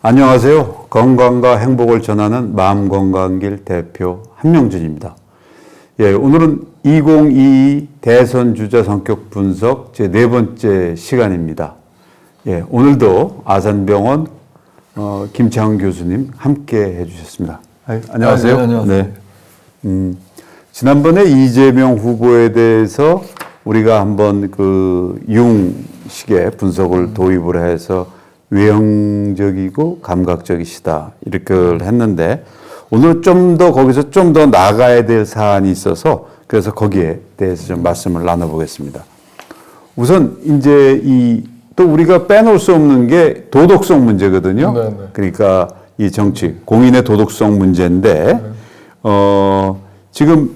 안녕하세요. 건강과 행복을 전하는 마음건강길 대표 한명준입니다. 예, 오늘은 2022 대선 주자 성격 분석 제 네 번째 시간입니다. 예, 오늘도 아산병원 김창훈 교수님 함께 해주셨습니다. 안녕하세요. 네, 안녕하세요. 네. 지난번에 이재명 후보에 대해서 우리가 한번 그 융식의 분석을 도입을 해서 외형적이고 감각적이시다 이렇게 했는데 오늘 좀 더 거기서 좀 더 나가야 될 사안이 있어서 그래서 거기에 대해서 좀 말씀을 나눠보겠습니다. 우선 이제 또 우리가 빼놓을 수 없는 게 도덕성 문제거든요. 네네. 그러니까 이 정치 공인의 도덕성 문제인데 지금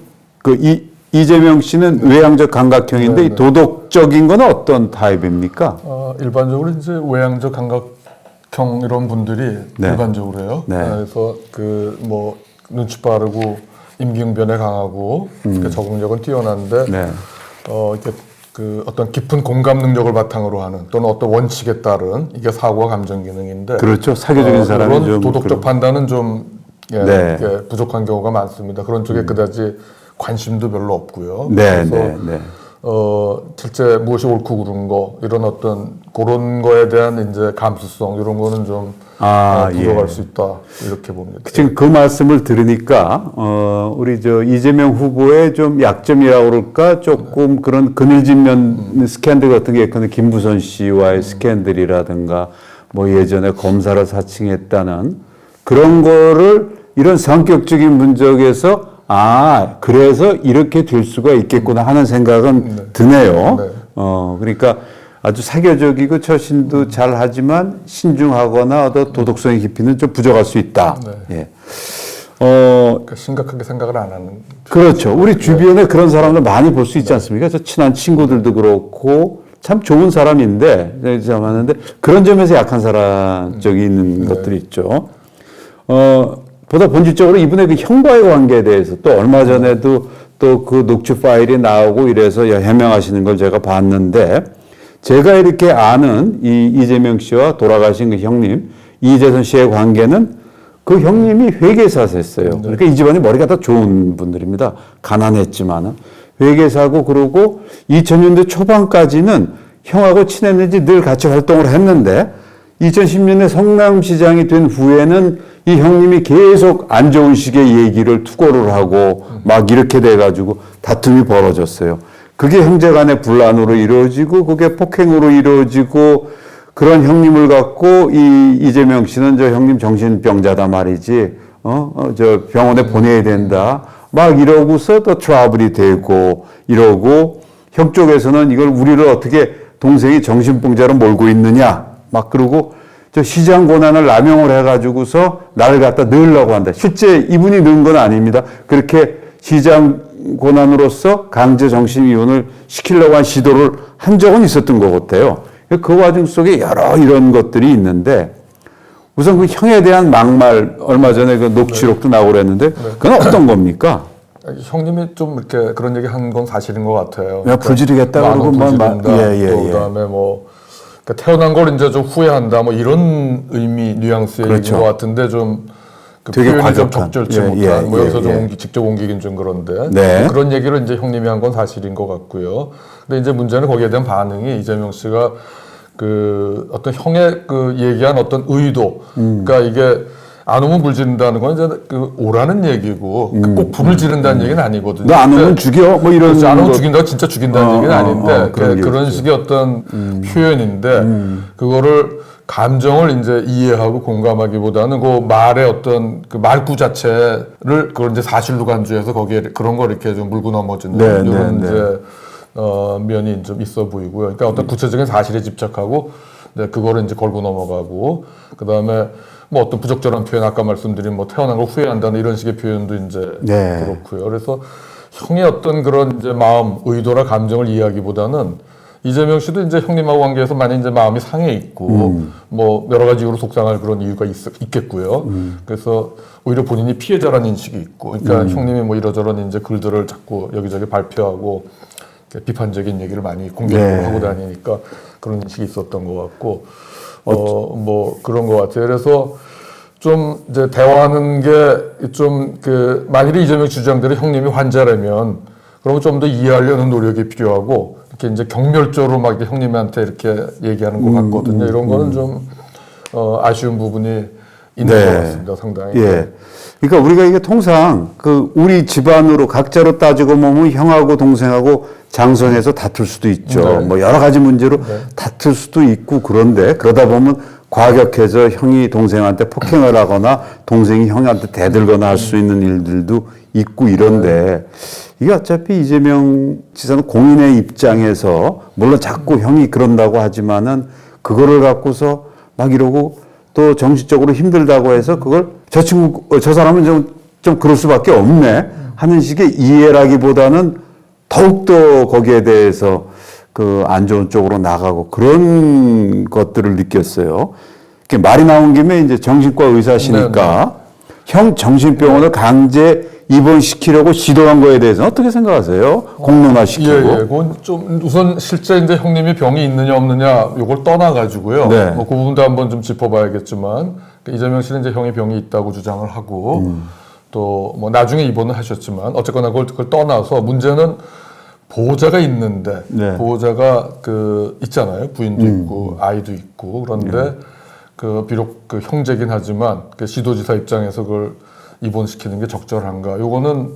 이재명 씨는 외향적 감각형인데 이 도덕적인 건 어떤 타입입니까? 일반적으로 이제 외향적 감각형 이런 분들이 네. 일반적으로 해요. 네. 그래서 뭐 눈치 빠르고 임기응변에 강하고 적응력은 뛰어난데 네. 이렇게 어떤 깊은 공감 능력을 바탕으로 하는 또는 어떤 원칙에 따른 이게 사고와 감정 기능인데 그렇죠. 사교적인 사람이 그런 좀 도덕적 판단은 좀 네. 이렇게 부족한 경우가 많습니다. 그런 쪽에 그다지 관심도 별로 없고요. 네, 그래서 네, 네. 실제 무엇이 옳고 그른 거 이런 어떤 그런 거에 대한 이제 감수성 이런 거는 좀 부족할 수 있다 이렇게 봅니다. 지금 그 말씀을 들으니까 우리 이재명 후보의 좀 약점이라고 그럴까 조금 그런 그늘진면 스캔들 같은 게 있거든요. 김부선 씨와의 스캔들이라든가 뭐 예전에 검사를 사칭했다는 그런 거를 이런 성격적인 분석에서 그래서 이렇게 될 수가 있겠구나 하는 생각은 드네요. 네. 그러니까 아주 사교적이고 처신도 잘 하지만 신중하거나 어떤 도덕성의 깊이는 좀 부족할 수 있다. 네. 예. 그러니까 심각하게 생각을 안 하는. 그렇죠. 우리 주변에 그런 사람들 많이 볼 수 있지 않습니까? 저 친한 친구들도 그렇고 참 좋은 사람인데, 참 하는데 그런 점에서 약한 사람적이 있는 것들이 있죠. 보다 본질적으로 이분의 그 형과의 관계에 대해서 또 얼마 전에도 또 그 녹취 파일이 나오고 이래서 해명하시는 걸 제가 봤는데 제가 이렇게 아는 이재명 씨와 돌아가신 그 형님 이재선 씨의 관계는 그 형님이 회계사셨어요. 그러니까 이 집안이 머리가 다 좋은 분들입니다. 가난했지만은 회계사고 그러고 2000년대 초반까지는 형하고 친했는지 늘 같이 활동을 했는데 2010년에 성남시장이 된 후에는 이 형님이 계속 안 좋은 식의 얘기를 투고를 하고 막 이렇게 돼가지고 다툼이 벌어졌어요. 그게 형제 간의 분란으로 이루어지고 그게 폭행으로 이루어지고 그런 형님을 갖고 이재명 씨는 저 형님 정신병자다 말이지. 저 병원에 보내야 된다. 막 이러고서 또 트러블이 되고 이러고 형 쪽에서는 이걸 우리를 어떻게 동생이 정신병자로 몰고 있느냐. 막 그러고 저 시장 권한을 남용을 해가지고서 나를 갖다 넣으려고 한다. 실제 이분이 넣은 건 아닙니다. 그렇게 시장 권한으로서 강제 정신이혼을 시키려고 한 시도를 한 적은 있었던 것 같아요. 그 과정 속에 여러 이런 것들이 있는데 우선 그 형에 대한 막말 얼마 전에 그 녹취록도 나오고 그랬는데 그건 어떤 겁니까? 형님이 좀 이렇게 그런 얘기 한 건 사실인 것 같아요. 부지르겠다 그러고 그다음에 그러니까 태어난 걸 이제 좀 후회한다 뭐 이런 의미 뉘앙스의 그렇죠. 얘기인 것 같은데 좀 되게 표현이 좀 과격한. 적절치 못한 뭐 여기서 좀 직접 옮기긴 좀 그런데 네. 그런 얘기를 이제 형님이 한 건 사실인 것 같고요. 근데 이제 문제는 거기에 대한 반응이 이재명 씨가 어떤 형의 얘기한 어떤 의도 그러니까 이게 안 오면 불 지른다는 건 이제 오라는 얘기고 꼭 불을 지른다는 얘기는 아니거든요. 너 안 오면 죽여? 뭐 이런. 그렇지, 안 오면 죽인다고 진짜 죽인다는 얘기는 아닌데 그런 얘기죠. 식의 어떤 표현인데 그거를 감정을 이제 이해하고 공감하기보다는 그 말의 어떤 그 말구 자체를 그걸 이제 사실로 간주해서 거기에 그런 걸 이렇게 좀 물고 넘어지는 이런 이제 면이 좀 있어 보이고요. 그러니까 어떤 구체적인 사실에 집착하고 그거를 이제 걸고 넘어가고 그 다음에 뭐 어떤 부적절한 표현 아까 말씀드린 뭐 태어난 걸 후회한다는 이런 식의 표현도 이제 그렇고요. 그래서 형의 어떤 그런 이제 마음, 의도나 감정을 이해하기보다는 이재명 씨도 이제 형님하고 관계에서 많이 이제 마음이 상해 있고 뭐 여러 가지 이유로 속상할 그런 이유가 있겠고요. 그래서 오히려 본인이 피해자라는 인식이 있고, 그러니까 형님이 뭐 이러저런 이제 글들을 자꾸 여기저기 발표하고 비판적인 얘기를 많이 공개적으로 네. 하고 다니니까 그런 인식이 있었던 것 같고, 뭐 그런 것 같아요. 그래서 좀 이제 대화하는 게 좀 만일에 이재명 주장대로 형님이 환자라면 그러면 좀 더 이해하려는 노력이 필요하고 이렇게 이제 경멸적으로 막 이렇게 형님한테 이렇게 얘기하는 것 같거든요. 이런 거는 좀 아쉬운 부분이 있는 네. 것 같습니다. 상당히. 예. 그러니까 우리가 이게 통상 우리 집안으로 각자로 따지고 보면 형하고 동생하고 장선해서 다툴 수도 있죠. 네. 뭐 여러 가지 문제로 다툴 수도 있고 그런데 그러다 보면 과격해서 형이 동생한테 폭행을 하거나 동생이 형한테 대들거나 할 수 있는 일들도 있고 이런데 이게 어차피 이재명 지사는 공인의 입장에서 물론 자꾸 형이 그런다고 하지만은 그거를 갖고서 막 이러고 또 정신적으로 힘들다고 해서 그걸 저 사람은 좀 그럴 수밖에 없네 하는 식의 이해라기보다는 더욱더 거기에 대해서 안 좋은 쪽으로 나가고 그런 것들을 느꼈어요. 이렇게 말이 나온 김에 이제 정신과 의사시니까 형 정신병원을 강제 입원시키려고 시도한 거에 대해서는 어떻게 생각하세요? 공론화시키고. 예. 그건 좀 우선 실제 이제 형님이 병이 있느냐 없느냐 이걸 떠나가지고요. 네. 뭐 그 부분도 한번 좀 짚어봐야겠지만 이재명 씨는 이제 형이 병이 있다고 주장을 하고 또 뭐 나중에 입원을 하셨지만 어쨌거나 그걸 떠나서 문제는 보호자가 있는데 네. 보호자가 있잖아요. 부인도 있고 아이도 있고 그런데 비록 형제긴 하지만 시도지사 입장에서 그걸 입원시키는 게 적절한가? 요거는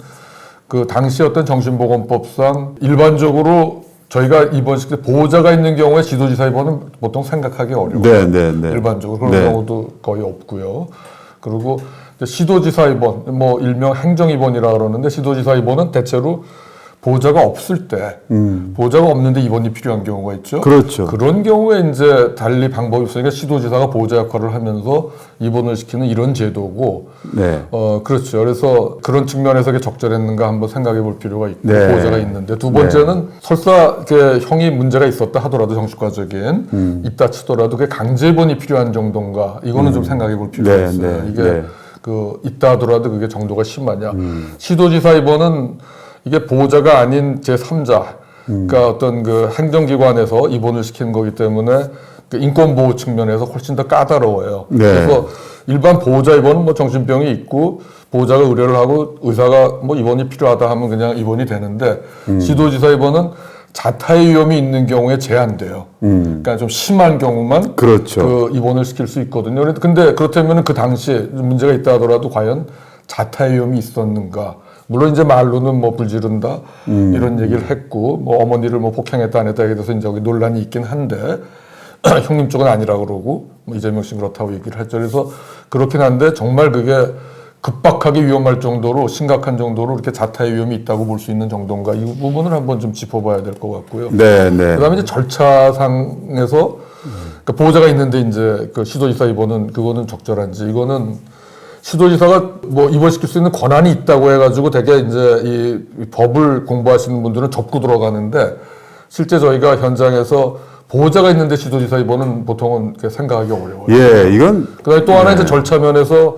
당시 어떤 정신보건법상 일반적으로 저희가 입원시킬 때 보호자가 있는 경우에 지도지사 입원은 보통 생각하기 어려워요. 네. 일반적으로 그런 네. 경우도 거의 없고요. 그리고 시도지사 입원, 뭐 일명 행정 입원이라 그러는데 시도지사 입원은 대체로 보호자가 없을 때, 보호자가 없는데 입원이 필요한 경우가 있죠. 그렇죠. 그런 경우에 이제 달리 방법이 없으니까 시도지사가 보호자 역할을 하면서 입원을 시키는 이런 제도고, 네. 그렇죠. 그래서 그런 측면에서 이게 적절했는가 한번 생각해 볼 필요가 있고, 네. 보호자가 있는데 두 번째는 설사 형이 문제가 있었다 하더라도 정신과적인 있다 치더라도 그게 강제 입원이 필요한 정도인가 이거는 좀 생각해 볼 필요가 네, 있어요. 네, 이게 네. 있다 하더라도 그게 정도가 심하냐. 시도지사 입원은 이게 보호자가 아닌 제3자, 그러니까 어떤 행정기관에서 입원을 시키는 거기 때문에 인권보호 측면에서 훨씬 더 까다로워요. 네. 그래서 일반 보호자 입원은 뭐 정신병이 있고 보호자가 의뢰를 하고 의사가 뭐 입원이 필요하다 하면 그냥 입원이 되는데 시도지사 입원은 자타의 위험이 있는 경우에 제한돼요. 그러니까 좀 심한 경우만 그렇죠. 입원을 시킬 수 있거든요. 근데 그렇다면 그 당시에 문제가 있다 하더라도 과연 자타의 위험이 있었는가? 물론 이제 말로는 뭐 불지른다 이런 얘기를 했고 뭐 어머니를 뭐 폭행했다 안 했다에 대해서 이제 논란이 있긴 한데 형님 쪽은 아니라 그러고 뭐 이재명 씨 그렇다고 얘기를 했죠. 그래서 그렇긴 한데 정말 그게 급박하게 위험할 정도로 심각한 정도로 이렇게 자타의 위험이 있다고 볼 수 있는 정도인가 이 부분을 한번 좀 짚어봐야 될 것 같고요. 네. 그다음에 이제 절차상에서 그러니까 보호자가 있는데 이제 시도지사 입원은 그거는 적절한지 이거는 시도지사가 뭐 입원시킬 수 있는 권한이 있다고 해가지고 되게 이제 이 법을 공부하시는 분들은 접고 들어가는데 실제 저희가 현장에서 보호자가 있는데 시도지사 입원은 보통은 생각하기 어려워요. 예, 이건 그다음에 또 하나 이제 절차 면에서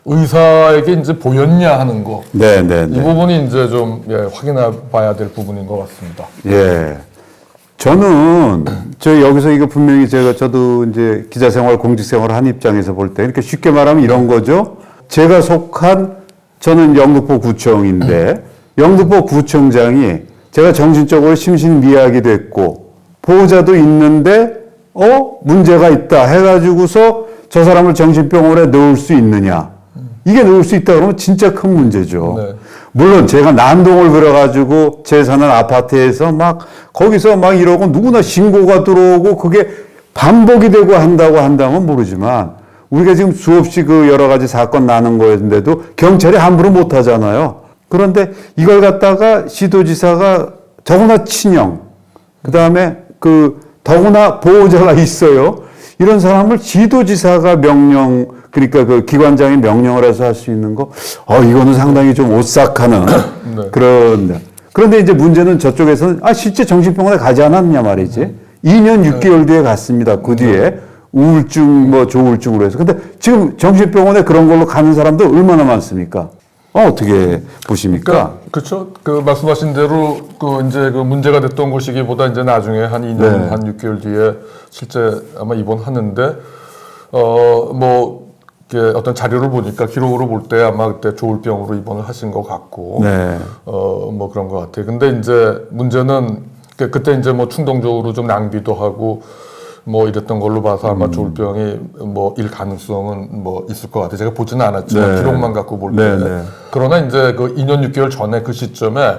의사에게 이제 보였냐 하는 거. 네. 이 부분이 이제 좀 확인해 봐야 될 부분인 것 같습니다. 예. 저는 여기서 이거 분명히 저도 이제 기자 생활, 공직 생활을 한 입장에서 볼 때 이렇게 쉽게 말하면 이런 거죠. 제가 속한 저는 영등포 구청인데 영등포 구청장이 제가 정신적으로 심신미약이 됐고 보호자도 있는데 문제가 있다 해가지고서 저 사람을 정신병원에 넣을 수 있느냐. 이게 넣을 수 있다 그러면 진짜 큰 문제죠. 네. 물론 제가 난동을 부려가지고 제 사는 아파트에서 거기서 이러고 누구나 신고가 들어오고 그게 반복이 되고 한다고 한다면 모르지만 우리가 지금 수없이 여러 가지 사건 나는 거였는데도 경찰이 함부로 못 하잖아요. 그런데 이걸 갖다가 시도지사가 더구나 친형, 그 다음에 더구나 보호자가 있어요. 이런 사람을 시도지사가 그러니까 기관장이 명령을 해서 할 수 있는 거, 이거는 상당히 좀 오싹하는 네. 그런데 이제 문제는 저쪽에서는 실제 정신병원에 가지 않았냐 말이지. 2년 6개월 뒤에 갔습니다. 그 뒤에 우울증, 조울증으로 해서. 근데 지금 정신병원에 그런 걸로 가는 사람도 얼마나 많습니까? 어떻게 보십니까? 그렇죠. 그 말씀하신 대로 그 이제 그 문제가 됐던 것이기보다 이제 나중에 한 2년 네. 한 6개월 뒤에 실제 아마 입원하는데 뭐 이렇게 어떤 자료를 보니까 기록으로 볼 때 아마 그때 조울병으로 입원을 하신 것 같고 네. 뭐 그런 것 같아요. 근데 이제 문제는 그때 이제 뭐 충동적으로 좀 낭비도 하고 뭐 이랬던 걸로 봐서 아마 조울병이 뭐 일 가능성은 뭐 있을 것 같아요. 제가 보지는 않았지만 네. 기록만 갖고 볼 네, 때. 네. 그러나 이제 그 2년 6개월 전에 그 시점에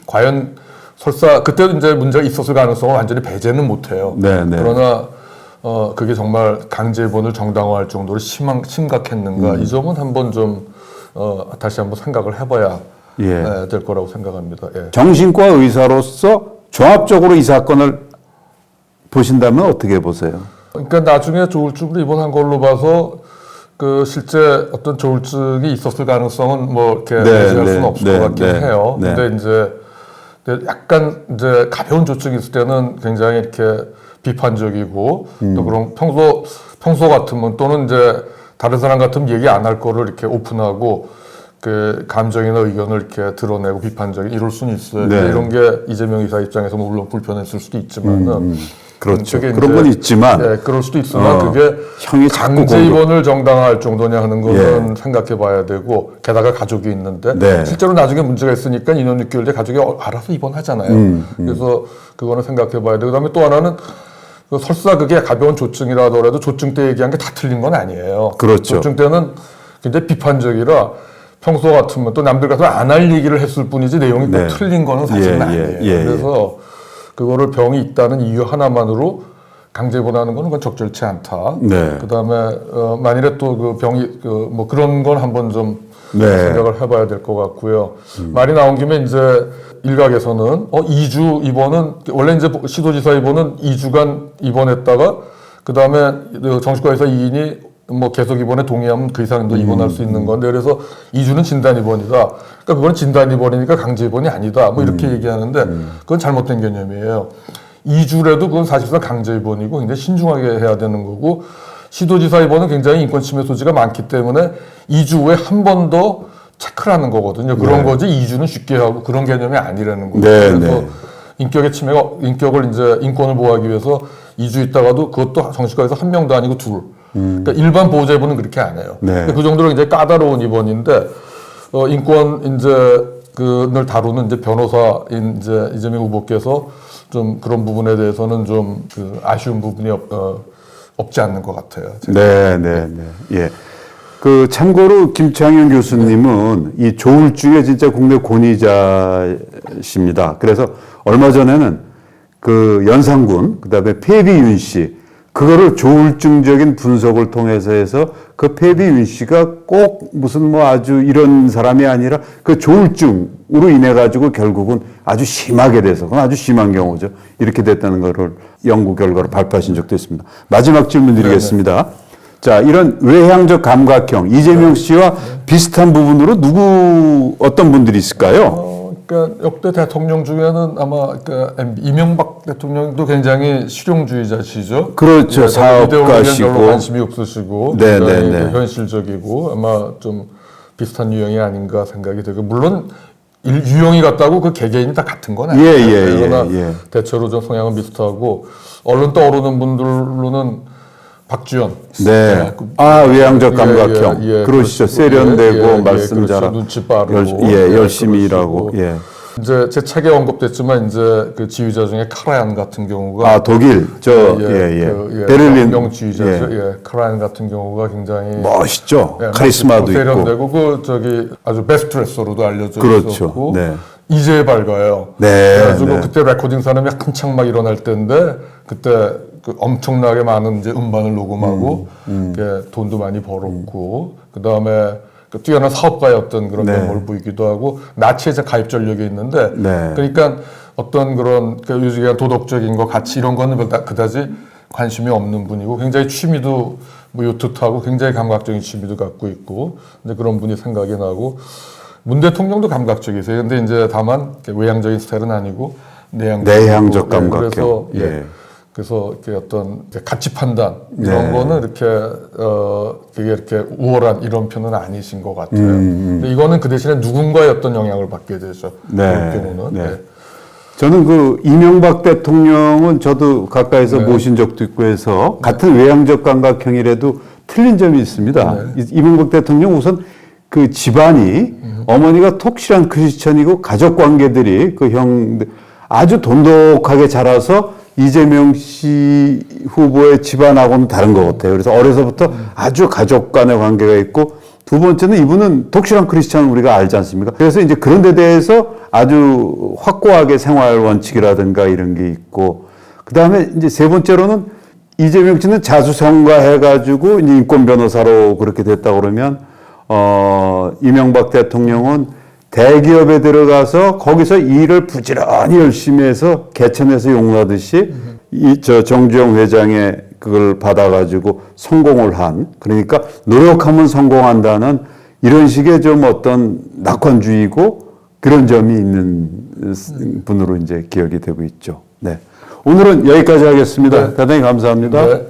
과연 설사 그때도 이제 문제가 있었을 가능성을 완전히 배제는 못해요. 네, 네. 그러나 그게 정말 강제 입원을 정당화할 정도로 심각했는가 이 점은 한번 좀 다시 한번 생각을 해봐야 예. 될 거라고 생각합니다. 예. 정신과 의사로서 종합적으로 이 사건을 보신다면 어떻게 보세요? 그러니까 나중에 조울증으로 입원한 걸로 봐서 그 실제 어떤 조울증이 있었을 가능성은 뭐 이렇게 네, 배제할 네, 수는 없을 네, 것 같긴 네, 해요. 네. 근데 이제 약간 이제 가벼운 조증이 있을 때는 굉장히 이렇게 비판적이고 또 그런 평소 같으면 또는 이제 다른 사람 같으면 얘기 안 할 거를 이렇게 오픈하고 그 감정이나 의견을 이렇게 드러내고 비판적인 이럴 수는 있어요. 네. 근데 이런 게 이재명 이사 입장에서 물론 불편했을 수도 있지만은 그렇죠. 그게 그런 이제, 건 있지만 예, 그럴 수도 있으나 그게 형이 자꾸 강제 입원을 정당화할 정도냐 하는 거는 예. 생각해 봐야 되고 게다가 가족이 있는데 네. 실제로 나중에 문제가 있으니까 2년 6개월 뒤에 가족이 알아서 입원하잖아요. 그래서 그거는 생각해 봐야 되고 그다음에 또 하나는 그 설사 그게 가벼운 조증이라 하더라도 조증 때 얘기한 게 다 틀린 건 아니에요. 그렇죠. 조증 때는 굉장히 비판적이라 평소 같으면 또 남들 같으면 안 할 얘기를 했을 뿐이지 내용이 네. 꼭 틀린 거는 사실은 예, 아니에요. 예, 예, 그래서 그거를 병이 있다는 이유 하나만으로 강제 입원하는 거는 그건 적절치 않다. 네. 그다음에 만일에 또 그 병이 뭐 그런 건 한번 좀 네. 생각을 해봐야 될 것 같고요. 말이 나온 김에 이제 일각에서는 2주 입원은 원래 이제 시도지사 입원은 2주간 입원했다가 그다음에 정신과 의사 2인이 뭐 계속 입원에 동의하면 그 이상도 입원할 수 있는 건데 그래서 2주는 진단 입원이다. 그러니까 그건 진단 입원이니까 강제 입원이 아니다. 뭐 이렇게 얘기하는데 그건 잘못된 개념이에요. 2주라도 그건 사실상 강제 입원이고 굉장히 신중하게 해야 되는 거고 시도지사 입원은 굉장히 인권 침해 소지가 많기 때문에 2주 후에 한 번 더 체크를 하는 거거든요. 그런 거지 2주는 쉽게 하고 그런 개념이 아니라는 거죠. 네, 그래서 네. 인격을 이제 인권을 보호하기 위해서 2주 있다가도 그것도 정신과에서 한 명도 아니고 둘. 그러니까 일반 보호자분은 그렇게 안 해요. 네. 그러니까 그 정도로 이제 까다로운 입원인데 인권 이제 그를 다루는 이제 변호사인 이제 이재명 후보께서 좀 그런 부분에 대해서는 좀 그 아쉬운 부분이 없지 않는 것 같아요. 제가. 네, 네, 네. 예. 그 참고로 김창현 교수님은 이 조울증의 진짜 국내 권위자십니다. 그래서 얼마 전에는 그 연상군, 그다음에 폐비윤 씨, 그거를 조울증적인 분석을 통해서 해서 그 폐비윤 씨가 꼭 무슨 뭐 아주 이런 사람이 아니라 그 조울증으로 인해 가지고 결국은 아주 심하게 돼서 그건 아주 심한 경우죠. 이렇게 됐다는 거를 연구 결과로 발표하신 적도 있습니다. 마지막 질문 드리겠습니다. 자, 이런 외향적 감각형 이재명 씨와 비슷한 부분으로 어떤 분들이 있을까요? 그러니까 역대 대통령 중에는 아마 그러니까 이명박 대통령도 굉장히 실용주의자시죠. 그렇죠. 사업가시고 별로 관심이 없으시고 네, 굉장히 네, 네. 현실적이고 아마 좀 비슷한 유형이 아닌가 생각이 들고 물론 유형이 같다고 그 개개인이 다 같은 건 아니에요. 그러나 예. 대체로 좀 성향은 비슷하고 얼른 떠오르는 분들로는 박지원. 네. 외향적 감각형. 그러시죠. 세련되고 말씀 그렇죠. 잘 눈치 빠르고 열심히 일하고. 예. 이제 제 책에 언급됐지만 이제 그 지휘자 중에 카라얀 같은 경우가 독일 베를린 명지휘자죠. 카라얀 같은 경우가 굉장히 멋있죠. 카리스마도 있고 세련되고 그 저기 아주 베스트 레서로도 알려져 그렇죠. 있었고 네. 이제 밝아요. 네. 그래가지고 네. 그때 레코딩 사람이 한창 막 일어날 때인데 그때 그 엄청나게 많은 이제 음반을 녹음하고 이렇게 돈도 많이 벌었고 그 다음에 그 뛰어난 사업가였던 그런 네. 면모를 보이기도 하고 나치에 이제 가입 전력이 있는데 네. 그러니까 어떤 그런 그 요즘에 도덕적인 거 가치 이런 거는 그다지 관심이 없는 분이고 굉장히 취미도 뭐 요트하고 굉장히 감각적인 취미도 갖고 있고 이제 그런 분이 생각이 나고 문 대통령도 감각적이세요. 근데 이제 다만 외향적인 스타일은 아니고 내향적 감각형. 그래서 예. 그래서 이렇게 어떤 이제 가치 판단 이런 거는 이렇게 되게 이렇게 우월한 이런 편은 아니신 것 같아요. 근데 이거는 그 대신에 누군가의 어떤 영향을 받게 되죠. 그런 경우는. 네. 저는 그 이명박 대통령은 저도 가까이서 네. 모신 적도 있고 해서 같은 외향적 감각형이라도 틀린 점이 있습니다. 이명박 대통령 우선 그 집안이 어머니가 톡실한 크리스천이고 가족 관계들이 그 형 아주 돈독하게 자라서 이재명 씨 후보의 집안하고는 다른 것 같아요. 그래서 어려서부터 아주 가족 간의 관계가 있고 두 번째는 이분은 독실한 크리스찬을 우리가 알지 않습니까? 그래서 이제 그런 데 대해서 아주 확고하게 생활 원칙이라든가 이런 게 있고 그 다음에 이제 세 번째로는 이재명 씨는 자수성가해가지고 이제 인권 변호사로 그렇게 됐다 그러면 이명박 대통령은 대기업에 들어가서 거기서 일을 부지런히 열심히 해서 개천에서 용나듯이 정주영 회장의 그걸 받아가지고 성공을 한 그러니까 노력하면 성공한다는 이런 식의 좀 어떤 낙관주의고 그런 점이 있는 분으로 이제 기억이 되고 있죠. 네. 오늘은 여기까지 하겠습니다. 네. 대단히 감사합니다. 네.